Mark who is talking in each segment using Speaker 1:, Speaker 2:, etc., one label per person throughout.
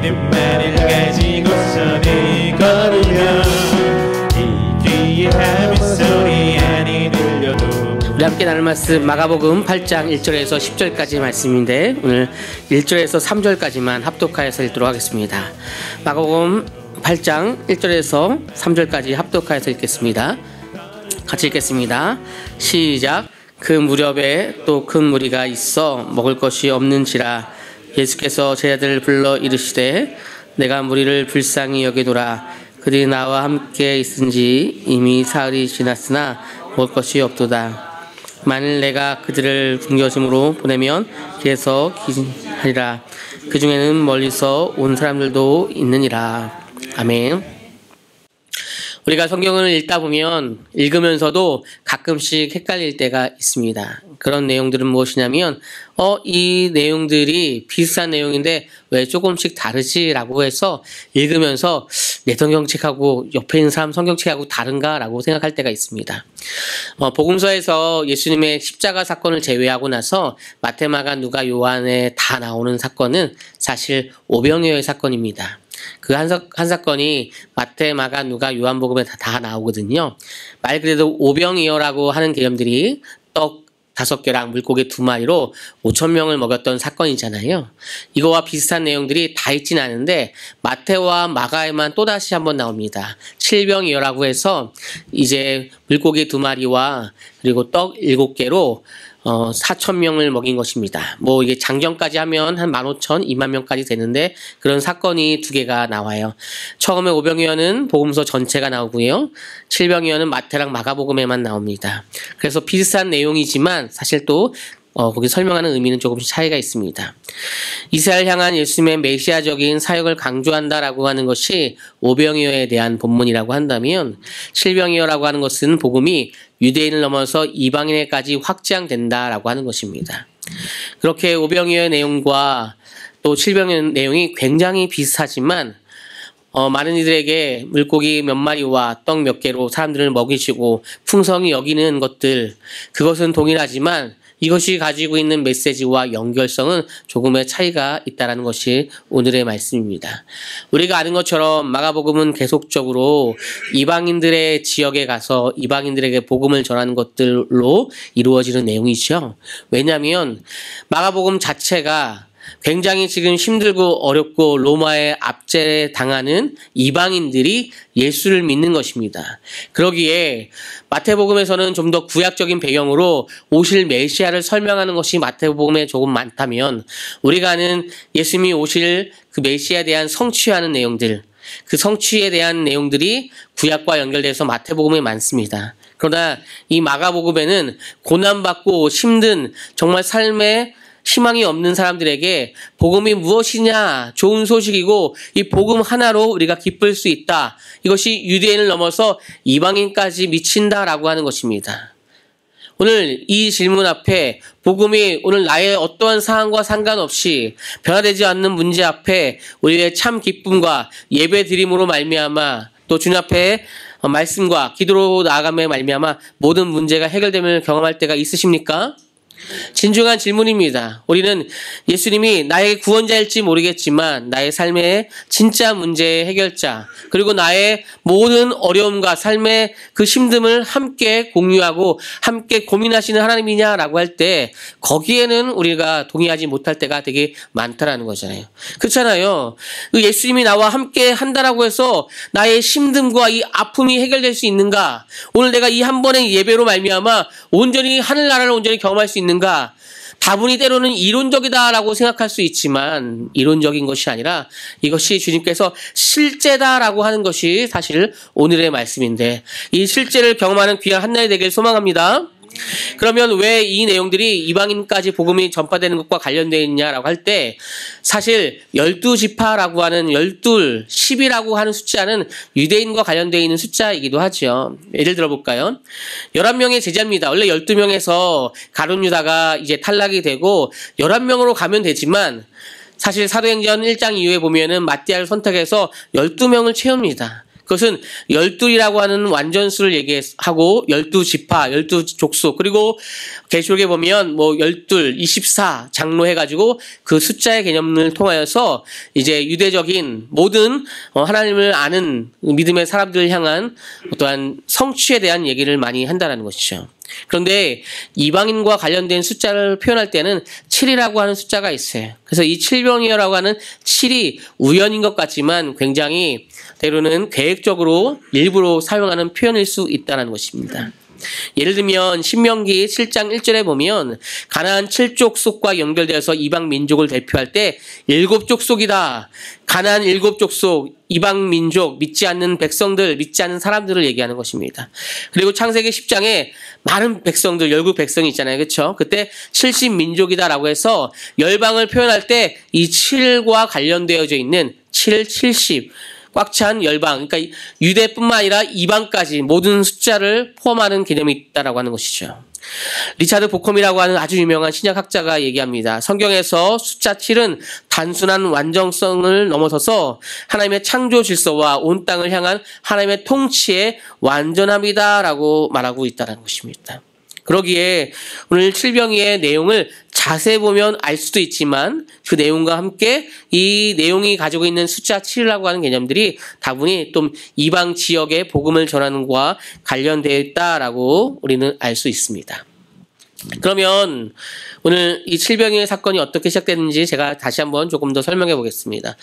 Speaker 1: 믿음만을 가지고서 늘 걸으면 이 뒤에 하는 소리 아니 들려도.
Speaker 2: 우리 함께 나눌 말씀 마가복음 8장 1절에서 10절까지 말씀인데 오늘 1절에서 3절까지만 합독하여서 읽도록 하겠습니다. 마가복음 8장 1절에서 3절까지 합독하여서 읽겠습니다. 같이 읽겠습니다. 시작. 그 무렵에 또 큰 무리가 있어 먹을 것이 없는지라 예수께서 제자들을 불러 이르시되 내가 무리를 불쌍히 여기노라. 그들이 나와 함께 있은지 이미 사흘이 지났으나 먹을 것이 없도다. 만일 내가 그들을 굶겨짐으로 보내면 길에서 기진하리라. 그 중에는 멀리서 온 사람들도 있느니라. 아멘. 우리가 성경을 읽다 보면 읽으면서도 가끔씩 헷갈릴 때가 있습니다. 그런 내용들은 무엇이냐면 이 내용들이 비슷한 내용인데 왜 조금씩 다르지? 라고 해서 읽으면서 내 성경책하고 옆에 있는 사람 성경책하고 다른가? 라고 생각할 때가 있습니다. 복음서에서 예수님의 십자가 사건을 제외하고 나서 마태, 마가, 누가, 요한에 다 나오는 사건은 사실 오병이어의 사건입니다. 그 한 사건이 마태, 마가, 누가, 요한복음에 다 나오거든요. 말 그대로 오병이어라고 하는 개념들이 떡 5개랑 물고기 2마리로 5,000명을 먹였던 사건이잖아요. 이거와 비슷한 내용들이 다 있진 않은데 마태와 마가에만 또다시 한번 나옵니다. 7병이어라고 해서 이제 물고기 2마리와 그리고 떡 7개로 4,000명을 먹인 것입니다. 뭐 이게 장정까지 하면 한 15,000, 20,000명까지 되는데 그런 사건이 2개가 나와요. 처음에 오병이어는 복음서 전체가 나오고요. 7병이어는 마태랑 마가복음에만 나옵니다. 그래서 비슷한 내용이지만 사실 또 거기 설명하는 의미는 조금씩 차이가 있습니다. 이스라엘 향한 예수님의 메시아적인 사역을 강조한다라고 하는 것이 오병이어에 대한 본문이라고 한다면 7병이어라고 하는 것은 복음이 유대인을 넘어서 이방인에까지 확장된다라고 하는 것입니다. 그렇게 오병이어의 내용과 또 7병이어의 내용이 굉장히 비슷하지만 많은 이들에게 물고기 몇 마리와 떡 몇 개로 사람들을 먹이시고 풍성히 여기는 것들, 그것은 동일하지만 이것이 가지고 있는 메시지와 연결성은 조금의 차이가 있다는 것이 오늘의 말씀입니다. 우리가 아는 것처럼 마가복음은 계속적으로 이방인들의 지역에 가서 이방인들에게 복음을 전하는 것들로 이루어지는 내용이죠. 왜냐하면 마가복음 자체가 굉장히 지금 힘들고 어렵고 로마에 압제당하는 이방인들이 예수를 믿는 것입니다. 그러기에 마태복음에서는 좀 더 구약적인 배경으로 오실 메시아를 설명하는 것이 마태복음에 조금 많다면 우리가 아는 예수님이 오실 그 메시아에 대한 성취하는 내용들, 그 성취에 대한 내용들이 구약과 연결돼서 마태복음에 많습니다. 그러나 이 마가복음에는 고난받고 힘든 정말 삶에 희망이 없는 사람들에게 복음이 무엇이냐, 좋은 소식이고 이 복음 하나로 우리가 기쁠 수 있다. 이것이 유대인을 넘어서 이방인까지 미친다라고 하는 것입니다. 오늘 이 질문 앞에 복음이 오늘 나의 어떠한 상황과 상관없이 변화되지 않는 문제 앞에 우리의 참 기쁨과 예배 드림으로 말미암아 또 주님 앞에 말씀과 기도로 나아감에 말미암아 모든 문제가 해결됨을 경험할 때가 있으십니까? 진중한 질문입니다. 우리는 예수님이 나의 구원자일지 모르겠지만 나의 삶의 진짜 문제의 해결자, 그리고 나의 모든 어려움과 삶의 그 힘듦을 함께 공유하고 함께 고민하시는 하나님이냐라고 할 때 거기에는 우리가 동의하지 못할 때가 되게 많다라는 거잖아요. 그렇잖아요. 예수님이 나와 함께 한다라고 해서 나의 힘듦과 이 아픔이 해결될 수 있는가? 오늘 내가 이 한 번의 예배로 말미암아 온전히 하늘나라를 온전히 경험할 수 있는가? 다분히 때로는 이론적이다라고 생각할 수 있지만 이론적인 것이 아니라 이것이 주님께서 실제다라고 하는 것이 사실 오늘의 말씀인데 이 실제를 경험하는 귀한 한 날이 되길 소망합니다. 그러면 왜 이 내용들이 이방인까지 복음이 전파되는 것과 관련되어 있냐라고 할 때 사실 12지파라고 하는 12, 10이라고 하는 숫자는 유대인과 관련되어 있는 숫자이기도 하죠. 예를 들어볼까요? 11명의 제자입니다. 원래 12명에서 가룟 유다가 이제 탈락이 되고 11명으로 가면 되지만 사실 사도행전 1장 이후에 보면은 마띠아를 선택해서 12명을 채웁니다. 그것은 12이라고 하는 완전수를 얘기하고 12지파, 12족속, 그리고 계시록에 보면 뭐 12, 24 장로 해가지고 그 숫자의 개념을 통하여서 이제 유대적인 모든 하나님을 아는 믿음의 사람들을 향한 어떠한 성취에 대한 얘기를 많이 한다는 것이죠. 그런데 이방인과 관련된 숫자를 표현할 때는 7이라고 하는 숫자가 있어요. 그래서 이 7병이라고 하는 7이 우연인 것 같지만 굉장히 때로는 계획적으로 일부러 사용하는 표현일 수 있다는 것입니다. 예를 들면 신명기 7장 1절에 보면 가나안 7족속과 연결되어서 이방 민족을 대표할 때 7족속이다. 가나안 7족속, 이방 민족, 믿지 않는 백성들, 믿지 않는 사람들을 얘기하는 것입니다. 그리고 창세기 10장에 많은 백성들, 열국 백성이 있잖아요. 그렇죠? 그때 70민족이다라고 해서 열방을 표현할 때 이 7과 관련되어져 있는 7, 70 꽉 찬 열방, 그러니까 유대뿐만 아니라 이방까지 모든 숫자를 포함하는 개념이 있다라고 하는 것이죠. 리차드 보컴이라고 하는 아주 유명한 신약학자가 얘기합니다. 성경에서 숫자 7은 단순한 완전성을 넘어서서 하나님의 창조 질서와 온 땅을 향한 하나님의 통치의 완전함이다라고 말하고 있다는 것입니다. 그러기에 오늘 7병의 내용을 자세히 보면 알 수도 있지만 그 내용과 함께 이 내용이 가지고 있는 숫자 7이라고 하는 개념들이 다분히 또 이방 지역의 복음을 전하는 것과 관련되어 있다라고 우리는 알 수 있습니다. 그러면 오늘 이 7병의 사건이 어떻게 시작됐는지 제가 다시 한번 조금 더 설명해 보겠습니다.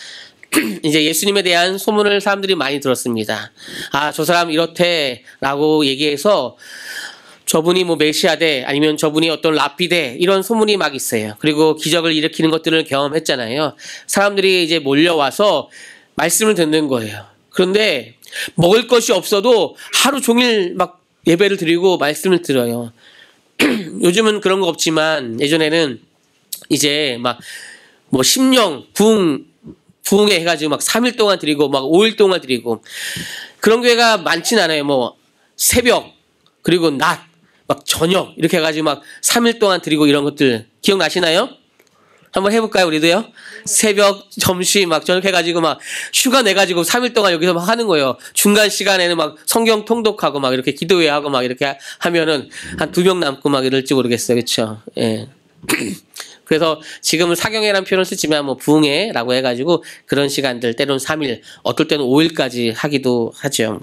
Speaker 2: 이제 예수님에 대한 소문을 사람들이 많이 들었습니다. 아, 저 사람 이렇대라고 얘기해서 저분이 뭐 메시아대 아니면 저분이 어떤 랍비대 이런 소문이 막 있어요. 그리고 기적을 일으키는 것들을 경험했잖아요. 사람들이 이제 몰려와서 말씀을 듣는 거예요. 그런데 먹을 것이 없어도 하루 종일 막 예배를 드리고 말씀을 들어요. 요즘은 그런 거 없지만 예전에는 이제 막 뭐 심령, 부흥회 해가지고 막 3일 동안 드리고 막 5일 동안 드리고 그런 교회가 많진 않아요. 뭐 새벽 그리고 낮 막 저녁 이렇게 해가지고 막 3일 동안 드리고 이런 것들 기억나시나요? 한번 해볼까요 우리도요? 새벽, 점심 막 저녁 해가지고 막 휴가 내가지고 3일 동안 여기서 막 하는 거예요. 중간 시간에는 막 성경 통독하고 막 이렇게 기도회하고 막 이렇게 하면은 한 2명 남고 막 이럴지 모르겠어요. 그렇죠? 예. 그래서 지금은 사경회라는 표현을 쓰지만 뭐 부흥회라고 해가지고 그런 시간들 때로는 3일, 어떨 때는 5일까지 하기도 하죠.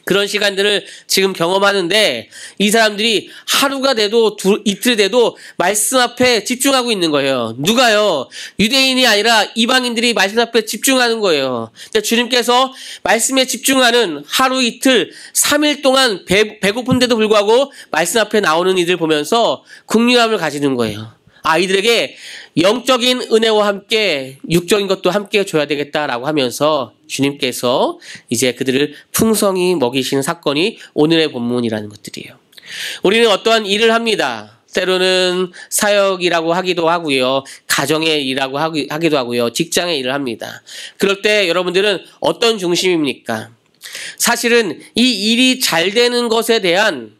Speaker 2: 그런 시간들을 지금 경험하는데 이 사람들이 하루가 돼도 이틀 돼도 말씀 앞에 집중하고 있는 거예요. 누가요? 유대인이 아니라 이방인들이 말씀 앞에 집중하는 거예요. 그러니까 주님께서 말씀에 집중하는 하루 이틀 3일 동안 배고픈데도 불구하고 말씀 앞에 나오는 이들 보면서 긍휼함을 가지는 거예요. 아이들에게 영적인 은혜와 함께 육적인 것도 함께 줘야 되겠다라고 하면서 주님께서 이제 그들을 풍성히 먹이시는 사건이 오늘의 본문이라는 것들이에요. 우리는 어떠한 일을 합니다. 때로는 사역이라고 하기도 하고요. 가정의 일이라고 하기도 하고요. 직장의 일을 합니다. 그럴 때 여러분들은 어떤 중심입니까? 사실은 이 일이 잘 되는 것에 대한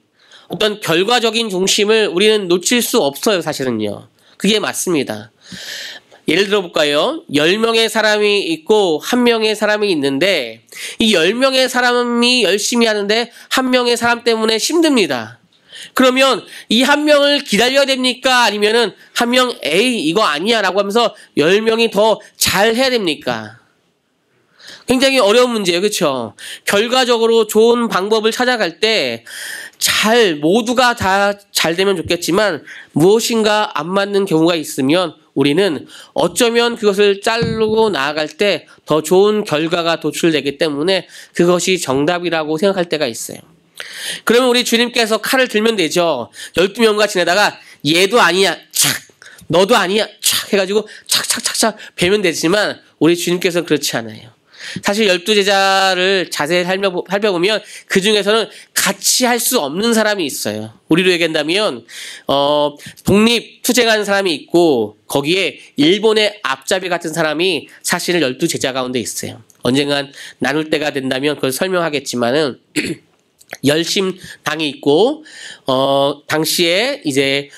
Speaker 2: 어떤 결과적인 중심을 우리는 놓칠 수 없어요, 사실은요. 그게 맞습니다. 예를 들어볼까요? 10명의 사람이 있고 1명의 사람이 있는데 이 10명의 사람이 열심히 하는데 1명의 사람 때문에 힘듭니다. 그러면 이 1명을 기다려야 됩니까? 아니면은 1명 에이 이거 아니야 라고 하면서 10명이 더 잘해야 됩니까? 굉장히 어려운 문제예요. 그렇죠? 결과적으로 좋은 방법을 찾아갈 때 모두가 다 잘 되면 좋겠지만 무엇인가 안 맞는 경우가 있으면 우리는 어쩌면 그것을 자르고 나아갈 때 더 좋은 결과가 도출되기 때문에 그것이 정답이라고 생각할 때가 있어요. 그러면 우리 주님께서 칼을 들면 되죠. 12명과 지내다가 얘도 아니야 착 너도 아니야 착 해가지고 착착착착 베면 되지만 우리 주님께서는 그렇지 않아요. 사실 12제자를 자세히 살펴보면 그 중에서는 같이 할 수 없는 사람이 있어요. 우리로 얘기한다면 독립투쟁하는 사람이 있고 거기에 일본의 앞잡이 같은 사람이 사실은 12제자 가운데 있어요. 언젠간 나눌 때가 된다면 그걸 설명하겠지만은 열심당이 있고 당시에 이제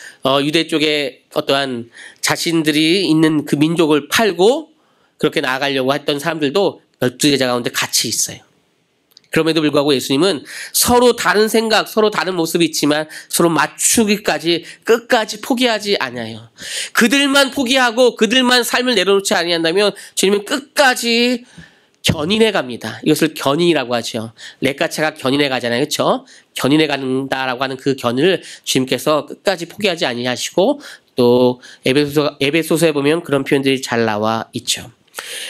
Speaker 2: 유대 쪽에 어떠한 자신들이 있는 그 민족을 팔고 그렇게 나아가려고 했던 사람들도 12제자 가운데 같이 있어요. 그럼에도 불구하고 예수님은 서로 다른 생각, 서로 다른 모습이 있지만 서로 맞추기까지 끝까지 포기하지 않아요. 그들만 포기하고 그들만 삶을 내려놓지 아니한다면 주님은 끝까지 견인해 갑니다. 이것을 견인이라고 하죠. 렉가차가 견인해 가잖아요. 그렇죠? 견인해 간다라고 하는 그 견을 주님께서 끝까지 포기하지 아니하시고 또 에베소서에 보면 그런 표현들이 잘 나와 있죠.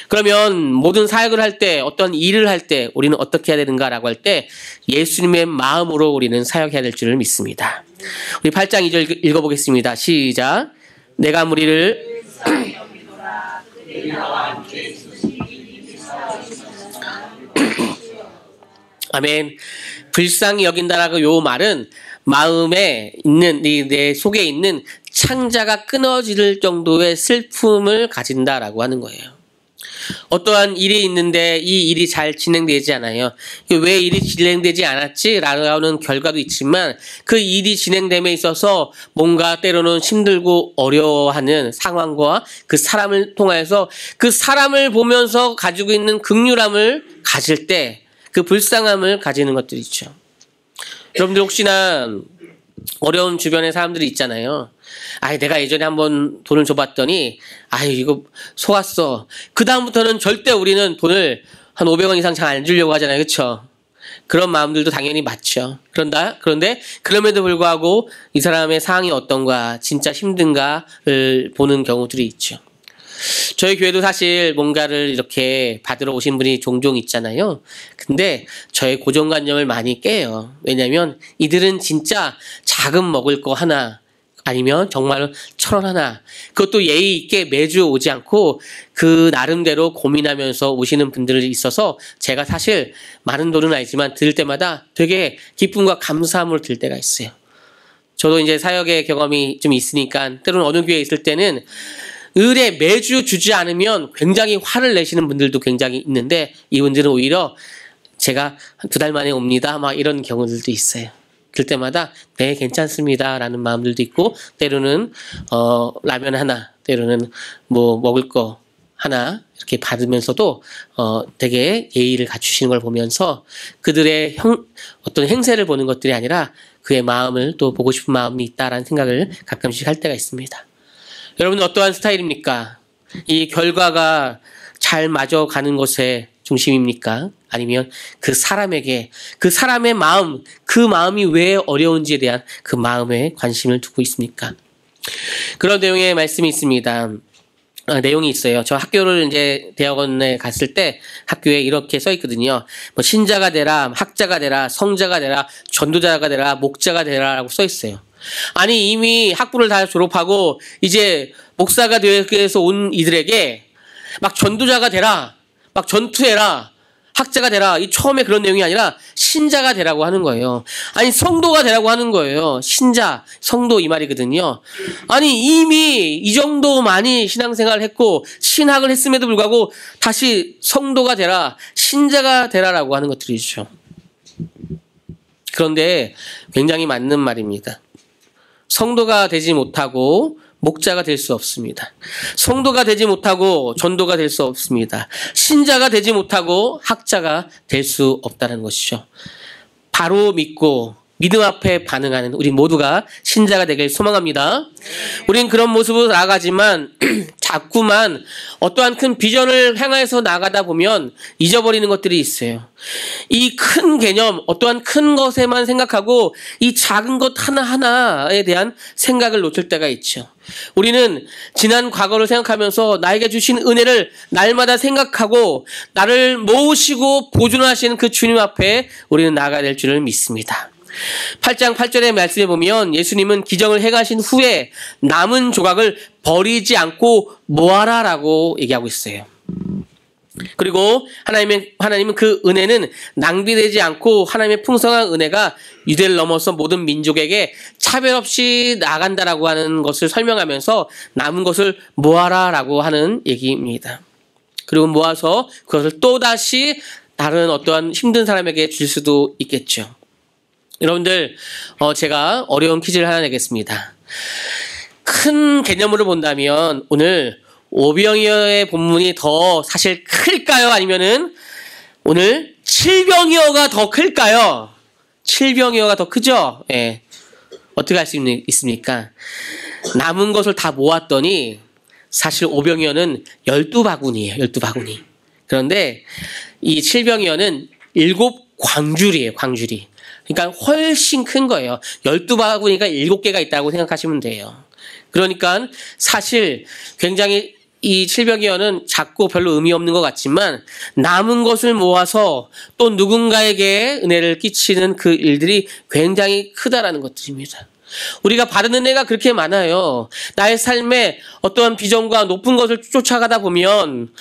Speaker 2: 그러면 모든 사역을 할 때, 어떤 일을 할 때 우리는 어떻게 해야 되는가라고 할 때 예수님의 마음으로 우리는 사역해야 될 줄을 믿습니다. 우리 8장 2절 읽어보겠습니다. 시작. 내가 무리를 아멘. 불쌍히 여긴다라고 요 말은 마음에 있는 내 속에 있는 창자가 끊어질 정도의 슬픔을 가진다라고 하는 거예요. 어떠한 일이 있는데 이 일이 잘 진행되지 않아요. 왜 일이 진행되지 않았지라는 결과도 있지만 그 일이 진행됨에 있어서 뭔가 때로는 힘들고 어려워하는 상황과 그 사람을 통해서 그 사람을 보면서 가지고 있는 긍휼함을 가질 때 그 불쌍함을 가지는 것들이 있죠. 여러분들 혹시나 어려운 주변에 사람들이 있잖아요. 내가 예전에 한번 돈을 줘봤더니 이거 속았어. 그 다음부터는 절대 우리는 돈을 한 500원 이상 잘 안 주려고 하잖아요. 그렇죠? 그런 마음들도 당연히 맞죠. 그런데 그럼에도 불구하고 이 사람의 상황이 어떤가, 진짜 힘든가를 보는 경우들이 있죠. 저희 교회도 사실 뭔가를 이렇게 받으러 오신 분이 종종 있잖아요. 근데 저의 고정관념을 많이 깨요. 왜냐면 이들은 진짜 자금 먹을 거 하나 아니면 정말 1,000원 하나, 그것도 예의 있게 매주 오지 않고 그 나름대로 고민하면서 오시는 분들이 있어서 제가 사실 많은 돈은 아니지만 들 때마다 되게 기쁨과 감사함으로 들 때가 있어요. 저도 이제 사역의 경험이 좀 있으니까 때로는 어느 교회에 있을 때는 을에 매주 주지 않으면 굉장히 화를 내시는 분들도 굉장히 있는데 이분들은 오히려 제가 2달 만에 옵니다 막 이런 경우들도 있어요. 그럴 때마다 네 괜찮습니다 라는 마음들도 있고 때로는 라면 하나, 때로는 뭐 먹을 거 하나 이렇게 받으면서도 되게 예의를 갖추시는 걸 보면서 그들의 어떤 행세를 보는 것들이 아니라 그의 마음을 또 보고 싶은 마음이 있다라는 생각을 가끔씩 할 때가 있습니다. 여러분은 어떠한 스타일입니까? 이 결과가 잘 맞아가는 것에 중심입니까? 아니면 그 사람에게 그 사람의 마음, 그 마음이 왜 어려운지에 대한 그 마음에 관심을 두고 있습니까? 그런 내용의 말씀이 있습니다. 내용이 있어요. 저 학교를 이제 대학원에 갔을 때 학교에 이렇게 써 있거든요. 뭐 신자가 되라, 학자가 되라, 성자가 되라, 전도자가 되라, 목자가 되라라고 써 있어요. 아니 이미 학부를 다 졸업하고 이제 목사가 되기 위해서 온 이들에게 막 전도자가 되라, 막 전투해라, 학자가 되라, 이 처음에 그런 내용이 아니라 신자가 되라고 하는 거예요. 아니 성도가 되라고 하는 거예요. 신자, 성도 이 말이거든요. 아니 이미 이 정도 많이 신앙생활을 했고 신학을 했음에도 불구하고 다시 성도가 되라, 신자가 되라라고 하는 것들이죠. 그런데 굉장히 맞는 말입니다. 성도가 되지 못하고 목자가 될 수 없습니다. 성도가 되지 못하고 전도가 될 수 없습니다. 신자가 되지 못하고 학자가 될 수 없다는 것이죠. 바로 믿고 믿음 앞에 반응하는 우리 모두가 신자가 되길 소망합니다. 우린 그런 모습으로 나아가지만 자꾸만 어떠한 큰 비전을 향해서 나가다 보면 잊어버리는 것들이 있어요. 이 큰 개념, 어떠한 큰 것에만 생각하고 이 작은 것 하나하나에 대한 생각을 놓칠 때가 있죠. 우리는 지난 과거를 생각하면서 나에게 주신 은혜를 날마다 생각하고 나를 모으시고 보존하시는 그 주님 앞에 우리는 나아가야 될 줄을 믿습니다. 8장 8절의 말씀에 보면 예수님은 기정을 행하신 후에 남은 조각을 버리지 않고 모아라라고 얘기하고 있어요. 그리고 하나님은 그 은혜는 낭비되지 않고 하나님의 풍성한 은혜가 유대를 넘어서 모든 민족에게 차별 없이 나간다라고 하는 것을 설명하면서 남은 것을 모아라라고 하는 얘기입니다. 그리고 모아서 그것을 또다시 다른 어떠한 힘든 사람에게 줄 수도 있겠죠. 여러분들 제가 어려운 퀴즈를 하나 내겠습니다. 큰 개념으로 본다면 오늘 오병이어의 본문이 더 사실 클까요? 아니면은 오늘 칠병이어가 더 클까요? 칠병이어가 더 크죠? 예. 어떻게 할 수 있습니까? 남은 것을 다 모았더니 사실 오병이어는 12바구니예요. 12바구니. 그런데 이 칠병이어는 7광줄이에요. 광줄이. 그러니까 훨씬 큰 거예요. 12바구니가 7개가 있다고 생각하시면 돼요. 그러니까 사실 굉장히 이 칠병이어는 작고 별로 의미 없는 것 같지만 남은 것을 모아서 또 누군가에게 은혜를 끼치는 그 일들이 굉장히 크다라는 것들입니다. 우리가 받은 은혜가 그렇게 많아요. 나의 삶에 어떠한 비전과 높은 것을 쫓아가다 보면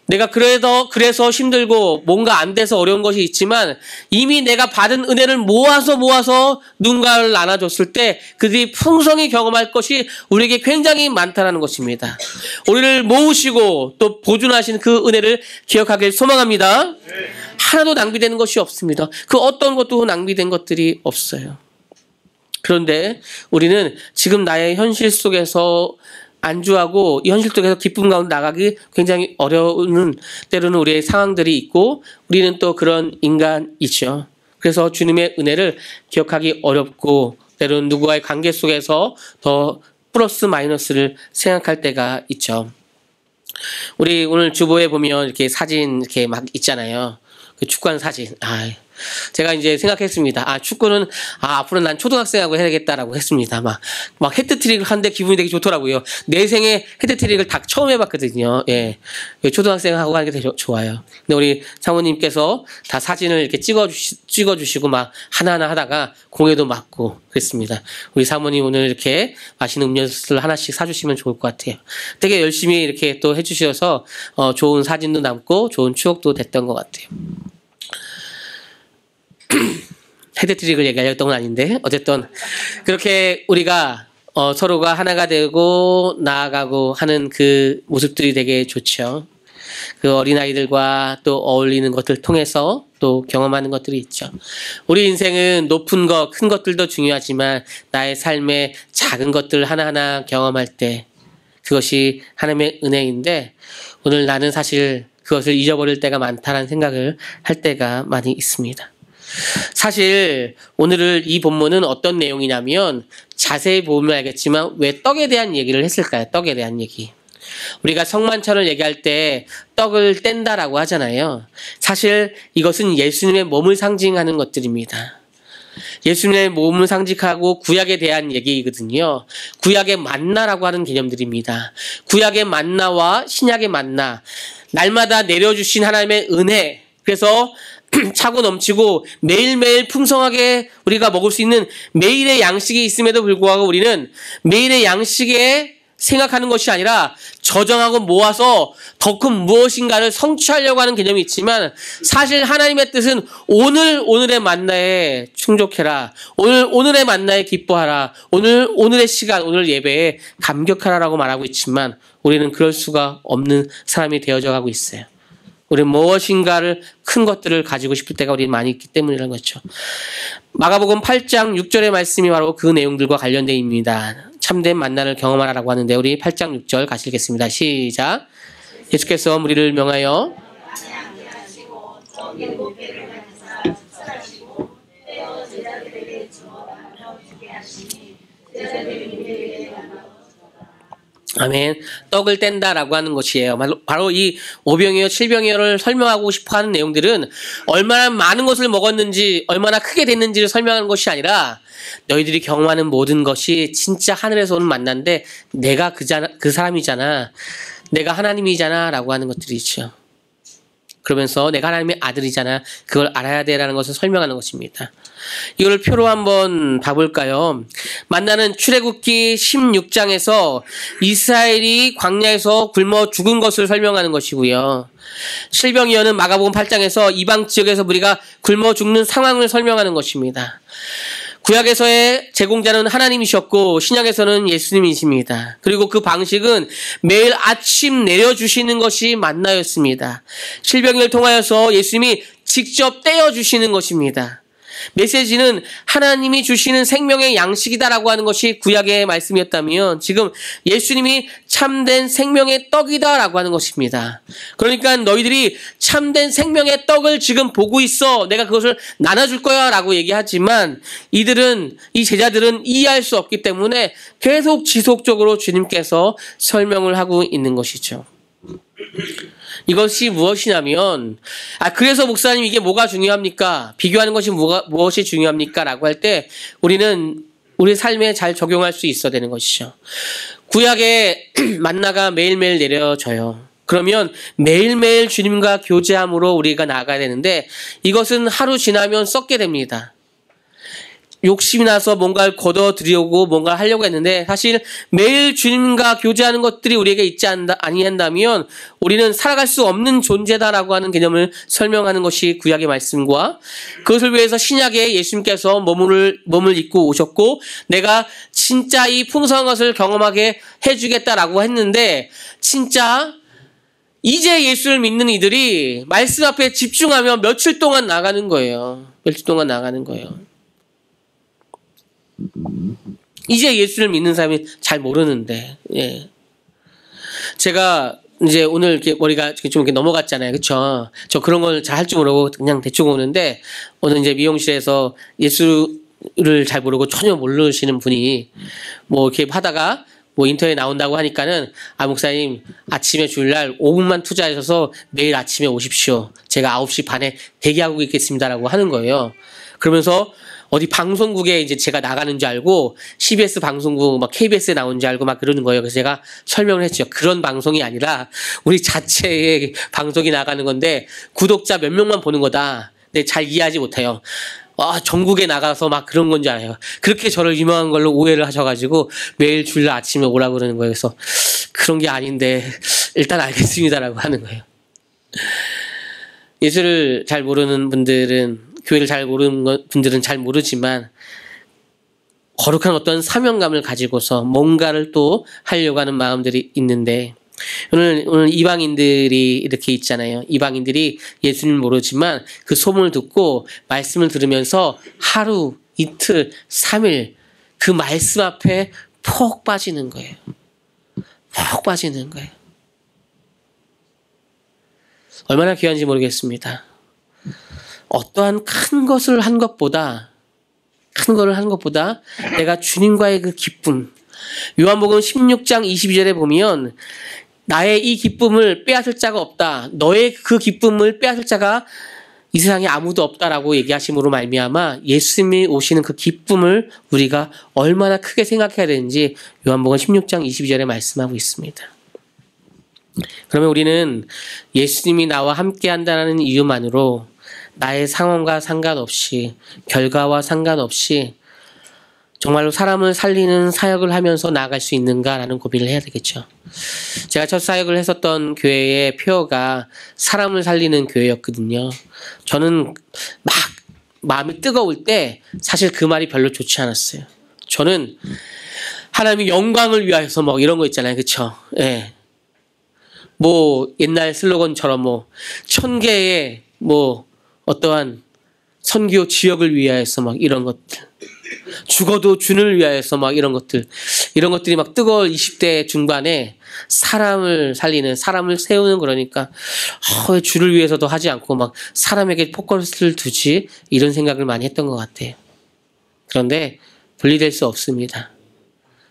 Speaker 2: 내가 그래서 힘들고 뭔가 안 돼서 어려운 것이 있지만 이미 내가 받은 은혜를 모아서 누군가를 나눠줬을 때 그들이 풍성히 경험할 것이 우리에게 굉장히 많다는 것입니다. 우리를 모으시고 또 보존하신 그 은혜를 기억하길 소망합니다. 하나도 낭비되는 것이 없습니다. 그 어떤 것도 낭비된 것들이 없어요. 그런데 우리는 지금 나의 현실 속에서 안주하고 이 현실 속에서 기쁨 가운데 나가기 굉장히 어려운 때로는 우리의 상황들이 있고 우리는 또 그런 인간이죠. 그래서 주님의 은혜를 기억하기 어렵고 때로는 누구와의 관계 속에서 더 플러스 마이너스를 생각할 때가 있죠. 우리 오늘 주보에 보면 이렇게 사진 이렇게 막 있잖아요. 그 축구한 사진. 제가 이제 생각했습니다. 축구는 앞으로 난 초등학생하고 해야겠다라고 했습니다. 막 헤트트릭을 하는데 기분이 되게 좋더라고요. 내 생에 헤트트릭을 다 처음 해봤거든요. 예, 초등학생하고 하는 게 되게 좋아요. 근데 우리 사모님께서 다 사진을 이렇게 찍어주시고 막 하나하나 하다가 공에도 맞고 그랬습니다. 우리 사모님 오늘 이렇게 맛있는 음료수를 하나씩 사주시면 좋을 것 같아요. 되게 열심히 이렇게 또 해주셔서 좋은 사진도 남고 좋은 추억도 됐던 것 같아요. 헤드트릭을 얘기하려던 건 아닌데 어쨌든 그렇게 우리가 서로가 하나가 되고 나아가고 하는 그 모습들이 되게 좋죠. 그 어린아이들과 또 어울리는 것들 통해서 또 경험하는 것들이 있죠. 우리 인생은 높은 것, 큰 것들도 중요하지만 나의 삶의 작은 것들 하나하나 경험할 때 그것이 하나님의 은혜인데 오늘 나는 사실 그것을 잊어버릴 때가 많다는 생각을 할 때가 많이 있습니다. 사실 오늘 이 본문은 어떤 내용이냐면 자세히 보면 알겠지만 왜 떡에 대한 얘기를 했을까요? 떡에 대한 얘기. 우리가 성만찬을 얘기할 때 떡을 뗀다라고 하잖아요. 사실 이것은 예수님의 몸을 상징하는 것들입니다. 예수님의 몸을 상징하고 구약에 대한 얘기거든요. 구약의 만나라고 하는 개념들입니다. 구약의 만나와 신약의 만나, 날마다 내려주신 하나님의 은혜, 그래서 차고 넘치고 매일매일 풍성하게 우리가 먹을 수 있는 매일의 양식이 있음에도 불구하고 우리는 매일의 양식에 생각하는 것이 아니라 저장하고 모아서 더 큰 무엇인가를 성취하려고 하는 개념이 있지만 사실 하나님의 뜻은 오늘의 만나에 충족해라. 오늘의 만나에 기뻐하라. 오늘의 시간, 오늘 예배에 감격하라라고 말하고 있지만 우리는 그럴 수가 없는 사람이 되어져 가고 있어요. 우리 무엇인가를 큰 것들을 가지고 싶을 때가 우리 많이 있기 때문이라는 거죠. 마가복음 8장 6절의 말씀이 바로 그 내용들과 관련되어 있습니다. 참된 만나를 경험하라고 하는데 우리 8장 6절 가시겠습니다. 시작. 예수께서 무리를 명하여 아멘. 떡을 뗀다라고 하는 것이에요. 바로 이 오병이어, 칠병이어를 설명하고 싶어하는 내용들은 얼마나 많은 것을 먹었는지, 얼마나 크게 됐는지를 설명하는 것이 아니라 너희들이 경험하는 모든 것이 진짜 하늘에서 오는 만난데 내가 그 사람이잖아, 내가 하나님이잖아 라고 하는 것들이죠. 그러면서 내가 하나님의 아들이잖아, 그걸 알아야 돼라는 것을 설명하는 것입니다. 이걸 표로 한번 봐볼까요? 만나는 출애굽기 16장에서 이스라엘이 광야에서 굶어 죽은 것을 설명하는 것이고요. 칠병이어는 마가복음 8장에서 이방 지역에서 우리가 굶어 죽는 상황을 설명하는 것입니다. 구약에서의 제공자는 하나님이셨고 신약에서는 예수님이십니다. 그리고 그 방식은 매일 아침 내려주시는 것이 만나였습니다. 칠병이어를 통하여서 예수님이 직접 떼어주시는 것입니다. 메시지는 하나님이 주시는 생명의 양식이다라고 하는 것이 구약의 말씀이었다면 지금 예수님이 참된 생명의 떡이다라고 하는 것입니다. 그러니까 너희들이 참된 생명의 떡을 지금 보고 있어. 내가 그것을 나눠줄 거야 라고 얘기하지만 이 제자들은 이해할 수 없기 때문에 계속 지속적으로 주님께서 설명을 하고 있는 것이죠. 이것이 무엇이냐면 그래서 목사님 이게 뭐가 중요합니까? 비교하는 것이 무엇이 중요합니까? 라고 할 때 우리는 우리 삶에 잘 적용할 수 있어야 되는 것이죠. 구약에 만나가 매일매일 내려져요. 그러면 매일매일 주님과 교제함으로 우리가 나아가야 되는데 이것은 하루 지나면 썩게 됩니다. 욕심이 나서 뭔가를 걷어들이려고 뭔가 하려고 했는데 사실 매일 주님과 교제하는 것들이 우리에게 있지 아니한다면 우리는 살아갈 수 없는 존재다라고 하는 개념을 설명하는 것이 구약의 말씀과 그것을 위해서 신약에 예수님께서 몸을 입고 오셨고 내가 진짜 이 풍성한 것을 경험하게 해주겠다라고 했는데 진짜 이제 예수를 믿는 이들이 말씀 앞에 집중하면 며칠 동안 나가는 거예요. 며칠 동안 나가는 거예요. 이제 예수를 믿는 사람이 잘 모르는데, 예. 제가 이제 오늘 이렇게 머리가 좀 이렇게 넘어갔잖아요. 그쵸? 저 그런 걸 잘 할 줄 모르고 그냥 대충 오는데, 오늘 이제 미용실에서 예수를 잘 모르고 전혀 모르시는 분이 뭐 이렇게 하다가 뭐 인터넷에 나온다고 하니까는 목사님 아침에 주일날 5분만 투자하셔서 내일 아침에 오십시오. 제가 9시 반에 대기하고 있겠습니다라고 하는 거예요. 그러면서 어디 방송국에 이제 제가 나가는 줄 알고 CBS 방송국 막 KBS에 나온 줄 알고 막 그러는 거예요. 그래서 제가 설명을 했죠. 그런 방송이 아니라 우리 자체의 방송이 나가는 건데 구독자 몇 명만 보는 거다. 근데 잘 이해하지 못해요. 전국에 나가서 막 그런 건 줄 알아요. 그렇게 저를 유명한 걸로 오해를 하셔가지고 매일 주일날 아침에 오라고 그러는 거예요. 그래서 그런 게 아닌데 일단 알겠습니다라고 하는 거예요. 예수를 잘 모르는 분들은 교회를 잘 모르는 분들은 잘 모르지만 거룩한 어떤 사명감을 가지고서 뭔가를 또 하려고 하는 마음들이 있는데 오늘 이방인들이 이렇게 있잖아요. 이방인들이 예수님을 모르지만 그 소문을 듣고 말씀을 들으면서 하루, 이틀, 3일 그 말씀 앞에 푹 빠지는 거예요. 푹 빠지는 거예요. 얼마나 귀한지 모르겠습니다. 어떠한 큰 거를 한 것보다 내가 주님과의 그 기쁨. 요한복음 16장 22절에 보면 나의 이 기쁨을 빼앗을 자가 없다. 너의 그 기쁨을 빼앗을 자가 이 세상에 아무도 없다라고 얘기하심으로 말미암아 예수님이 오시는 그 기쁨을 우리가 얼마나 크게 생각해야 되는지 요한복음 16장 22절에 말씀하고 있습니다. 그러면 우리는 예수님이 나와 함께 한다는 이유만으로 나의 상황과 상관없이 결과와 상관없이 정말로 사람을 살리는 사역을 하면서 나아갈 수 있는가라는 고민을 해야 되겠죠. 제가 첫 사역을 했었던 교회의 표어가 사람을 살리는 교회였거든요. 저는 막 마음이 뜨거울 때 사실 그 말이 별로 좋지 않았어요. 저는 하나님의 영광을 위하여서 뭐 이런 거 있잖아요. 그쵸? 예. 뭐 옛날 슬로건처럼 뭐 1000개의 뭐 어떠한 선교 지역을 위하여서 막 이런 것들 죽어도 주를 위하여서 막 이런 것들이 막 뜨거울 20대 중반에 사람을 살리는 사람을 세우는 그러니까 왜 주를 위해서도 하지 않고 막 사람에게 포커스를 두지 이런 생각을 많이 했던 것 같아요. 그런데 분리될 수 없습니다.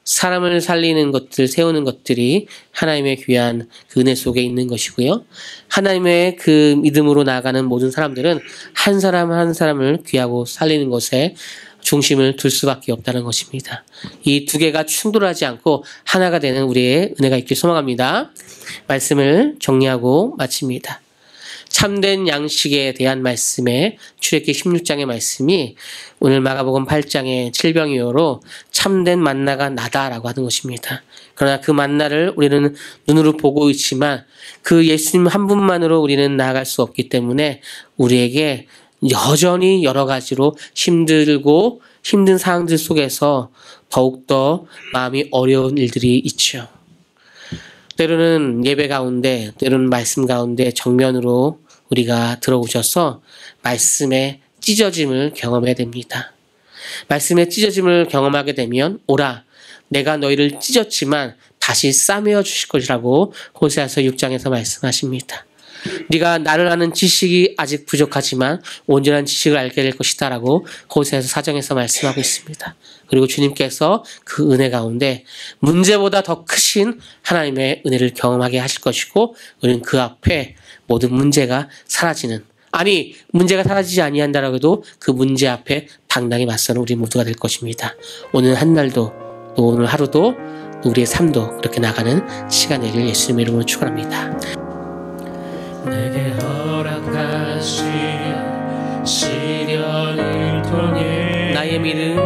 Speaker 2: 사람을 살리는 것들, 세우는 것들이 하나님의 귀한 그 은혜 속에 있는 것이고요. 하나님의 그 믿음으로 나아가는 모든 사람들은 한 사람 한 사람을 귀하고 살리는 것에 중심을 둘 수밖에 없다는 것입니다. 이 두 개가 충돌하지 않고 하나가 되는 우리의 은혜가 있길 소망합니다. 말씀을 정리하고 마칩니다. 참된 양식에 대한 말씀에 출애굽기 16장의 말씀이 오늘 마가복음 8장의 7병이어로 참된 만나가 나다라고 하는 것입니다. 그러나 그 만나를 우리는 눈으로 보고 있지만 그 예수님 한 분만으로 우리는 나아갈 수 없기 때문에 우리에게 여전히 여러 가지로 힘들고 힘든 상황들 속에서 더욱더 마음이 어려운 일들이 있죠. 때로는 예배 가운데, 때로는 말씀 가운데 정면으로 우리가 들어오셔서 말씀에 찢어짐을 경험해야 됩니다. 말씀의 찢어짐을 경험하게 되면 오라 내가 너희를 찢었지만 다시 싸매어 주실 것이라고 호세아서 6장에서 말씀하십니다. 네가 나를 아는 지식이 아직 부족하지만 온전한 지식을 알게 될 것이다 라고 호세아서 4장에서 말씀하고 있습니다. 그리고 주님께서 그 은혜 가운데 문제보다 더 크신 하나님의 은혜를 경험하게 하실 것이고 우리는 그 앞에 모든 문제가 사라지는, 아니 문제가 사라지지 아니한다라고 해도 그 문제 앞에 당당히 맞서는 우리 모두가 될 것입니다. 오늘 한 날도 또 오늘 하루도 또 우리의 삶도 그렇게 나가는 시간 되길 예수님의 이름으로 축원합니다.
Speaker 1: 내게 허락하신 시련을 통해
Speaker 2: 나의 믿음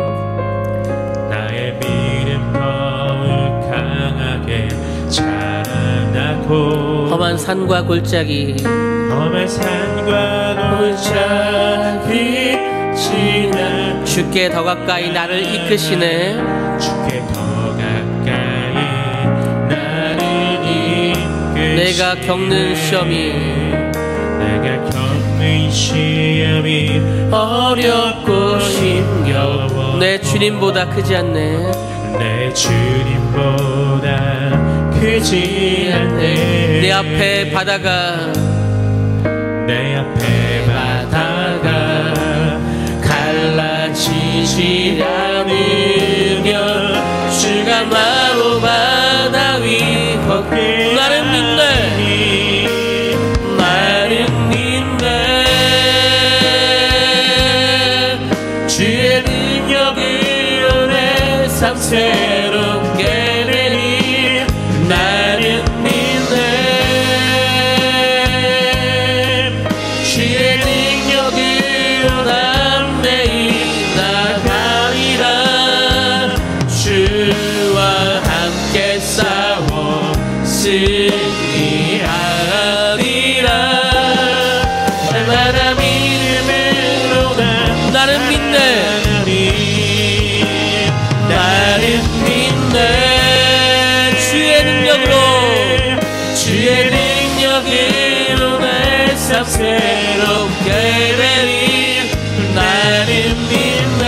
Speaker 1: 더욱 강하게 자라나고
Speaker 2: 험한 산과 골짜기
Speaker 1: 지나
Speaker 2: 주께 더 가까이 나를 이끄시네.
Speaker 1: 주께 더 가까이 나를 이끄시네.
Speaker 2: 내가 겪는 시험이 어렵고 힘겨워 내 주님보다 크지 않네.
Speaker 1: 내 주님보다 크지 않네.
Speaker 2: 내 앞에 바다가 갈라지지 않으면 주가 나로 바다 위 걷게 나는 믿네. 주의 능력으로 내 삶 새롭게 되리. 나는 믿네. 주의 능력으로 담대히 나가리라. 주와 함께 싸워 승리하리라. 날마다 믿음으로 나는 믿네. 나는 믿네. 주의 능력으로 내 삶 새롭게 되리. 나는 믿네.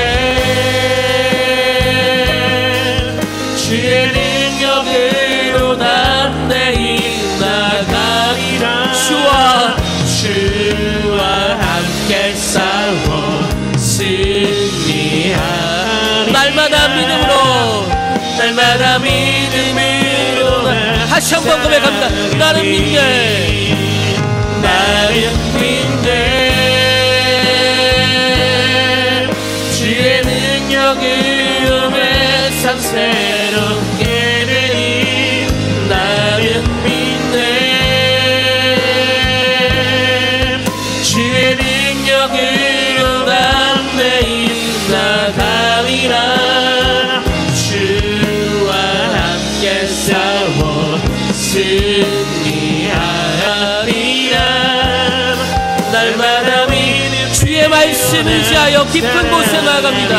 Speaker 2: 주의 능력으로 담대히 나가리라. 주와 함께 싸워 승리하리라. 날마다 믿음으로 다시 한번 고백합니다. 나는 믿네. 주의 능력으로 내 삶 새롭게 되리. 나는 믿네. 주의 능력으로 담대히 나가리라. 주와 함께 싸워 승리하리라. 날마다 주의 말씀을 의지하여 깊은 곳에 나아갑니다.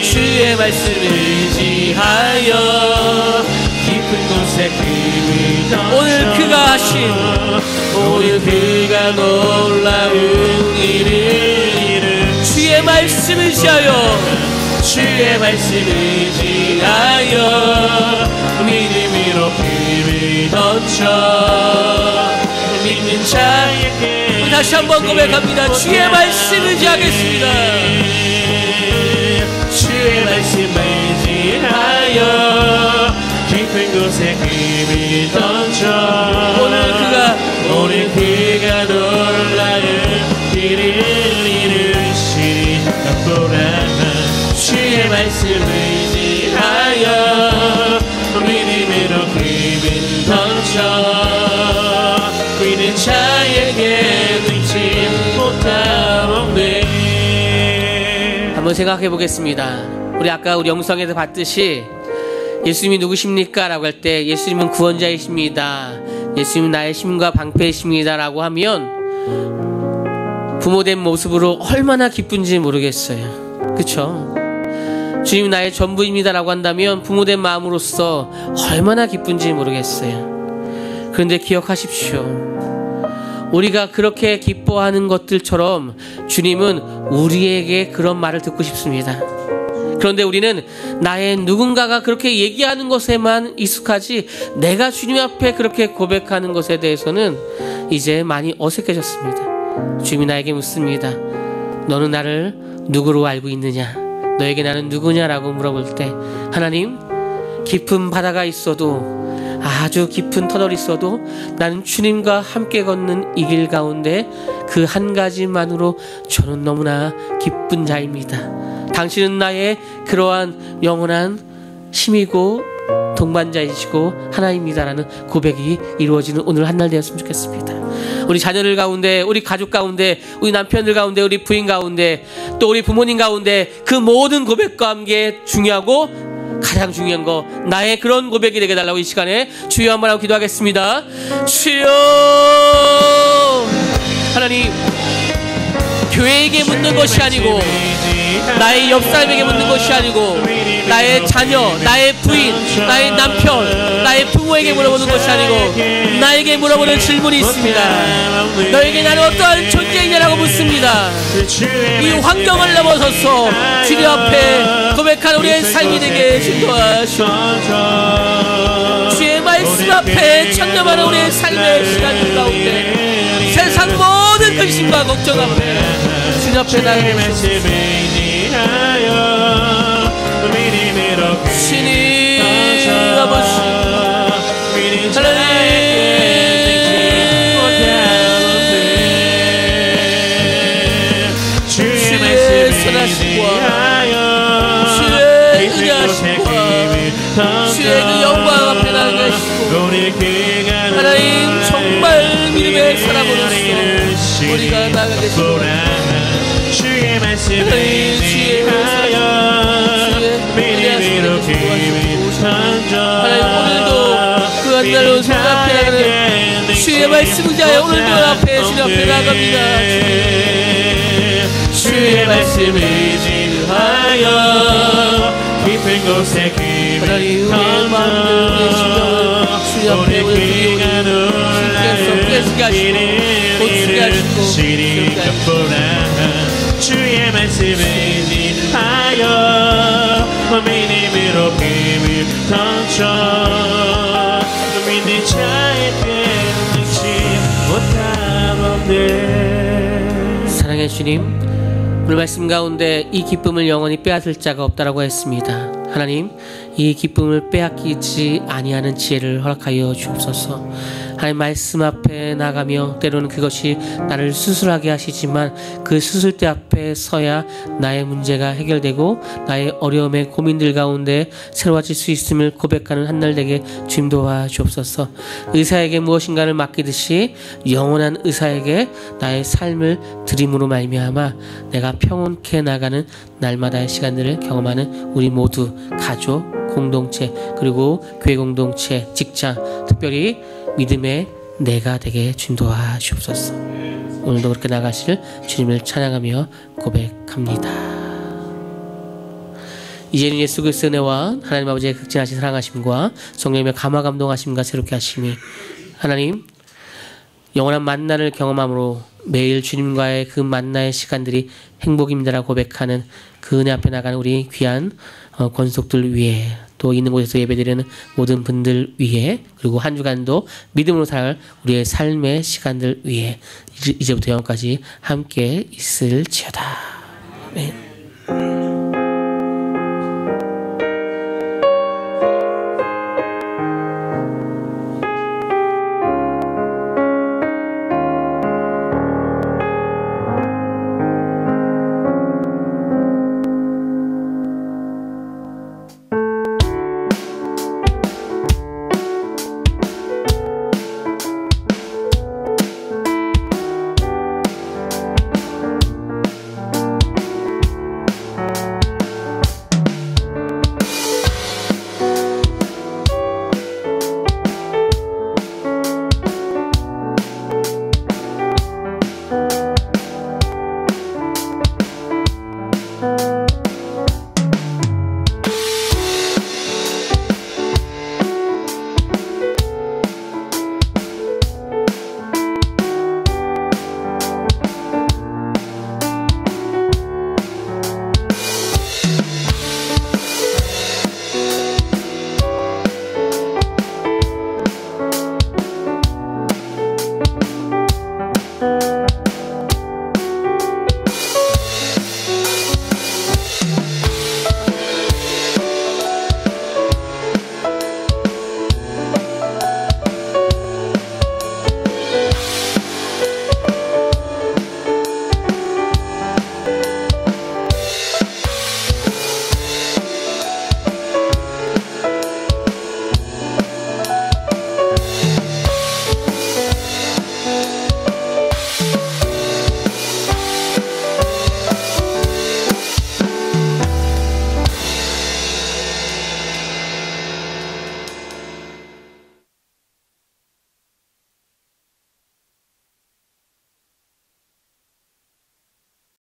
Speaker 2: 주의 말씀을 의지하여 깊은 곳에 금을 던져 오늘 그가 놀라운 일을 주의 말씀을 의지하여 믿음으로 금을 던져 믿는 자에게 다시 한번 고백합니다. 주의 말씀을 의지하겠습니다. 주의 말씀을 의지하여 깊은 곳에 금을 던져 오늘 그가 놀라운 일을 이루시리. 보라마 주의 말씀을 의지하여 믿음으로 금을 던져 믿는 자에게 능치 못함없네. 한번 생각해 보겠습니다. 우리 아까 우리 영상에서 봤듯이 예수님이 누구십니까? 라고 할 때 예수님은 구원자이십니다. 예수님은 나의 힘과 방패이십니다. 라고 하면 부모된 모습으로 얼마나 기쁜지 모르겠어요. 그쵸? 주님 나의 전부입니다. 라고 한다면 부모된 마음으로서 얼마나 기쁜지 모르겠어요. 그런데 기억하십시오. 우리가 그렇게 기뻐하는 것들처럼 주님은 우리에게 그런 말을 듣고 싶습니다. 그런데 우리는 나의 누군가가 그렇게 얘기하는 것에만 익숙하지 내가 주님 앞에 그렇게 고백하는 것에 대해서는 이제 많이 어색해졌습니다. 주님이 나에게 묻습니다. 너는 나를 누구로 알고 있느냐? 너에게 나는 누구냐라고 물어볼 때 하나님, 깊은 바다가 있어도 아주 깊은 터널이 있어도 나는 주님과 함께 걷는 이 길 가운데 그 한 가지만으로 저는 너무나 기쁜 자입니다. 당신은 나의 그러한 영원한 힘이고 동반자이시고 하나입니다라는 고백이 이루어지는 오늘 한날 되었으면 좋겠습니다. 우리 자녀들 가운데, 우리 가족 가운데, 우리 남편들 가운데, 우리 부인 가운데, 또 우리 부모님 가운데 그 모든 고백과 함께 중요하고 가장 중요한 거 나의 그런 고백이 되게 달라고 이 시간에 주여 한번 하고 기도하겠습니다. 주여, 하나님, 교회에게 묻는 것이 아니고 나의 옆 사람에게 묻는 것이 아니고 나의 자녀, 나의 부인, 나의 남편, 나의 부모에게 물어보는 것이 아니고 나에게 물어보는 질문이 있습니다. 너에게 나는 어떠한 존재이냐라고 묻습니다. 이 환경을 넘어서서 주님 앞에 고백하는 우리의 삶이 되게 인도하시고 주의 말씀 앞에 찬양하는 우리의 삶의 시간 가운데 세상 모든 근심과 걱정 앞에 주님 앞에 나가게 하시옵소서. 주님 아버지, 주의 선하심과 주의 은혜하심과 주의 그 영광 앞에 나가게 하시고 하나님 정말 믿음의 사람으로서 우리가 나가게 하시고
Speaker 1: 주의 말씀을
Speaker 2: 하나님 오늘도 그 한날로 주님 앞에 나가는 주의 말씀 의지하여 오늘도 앞에 주님 앞에 나갑니다. 주의 말씀을 의지하여 깊은 곳에
Speaker 1: 하나님
Speaker 2: 우리의 마음을 우리의 심령을 주님 앞에 우리 주님께서 깨지게 하시고 고치게 하시고
Speaker 1: 주의 말씀을 의지하여 믿음으로 힘을 던져 믿는 자에게 능치 못하건대.
Speaker 2: 사랑의 주님, 오늘 말씀 가운데 이 기쁨을 영원히 빼앗을 자가 없다라고 했습니다. 하나님, 이 기쁨을 빼앗기지 아니하는 지혜를 허락하여 주옵소서. 하나님 말씀 앞에 나가며 때로는 그것이 나를 수술하게 하시지만 그 수술대 앞에 서야 나의 문제가 해결되고 나의 어려움의 고민들 가운데 새로워질 수 있음을 고백하는 한날 되게 주님 도와주옵소서. 의사에게 무엇인가를 맡기듯이 영원한 의사에게 나의 삶을 드림으로 말미암아 내가 평온케 나가는 날마다의 시간들을 경험하는 우리 모두 가족, 공동체, 그리고 교회 공동체, 직장, 특별히 믿음의 내가 되게 주님 도와주옵소서. 오늘도 그렇게 나가실 주님을 찬양하며 고백합니다. 이제는 예수 그리스도의 은혜와 하나님 아버지의 극진하신 사랑하심과 성령님의 감화 감동하심과 새롭게 하심이 하나님 영원한 만나를 경험함으로 매일 주님과의 그 만나의 시간들이 행복입니다라고 고백하는 그 은혜 앞에 나가는 우리 귀한 권속들 위해 또 있는 곳에서 예배드리는 모든 분들 위해 그리고 한 주간도 믿음으로 살 우리의 삶의 시간들 위해 이제부터 영원까지 함께 있을지어다. 아멘.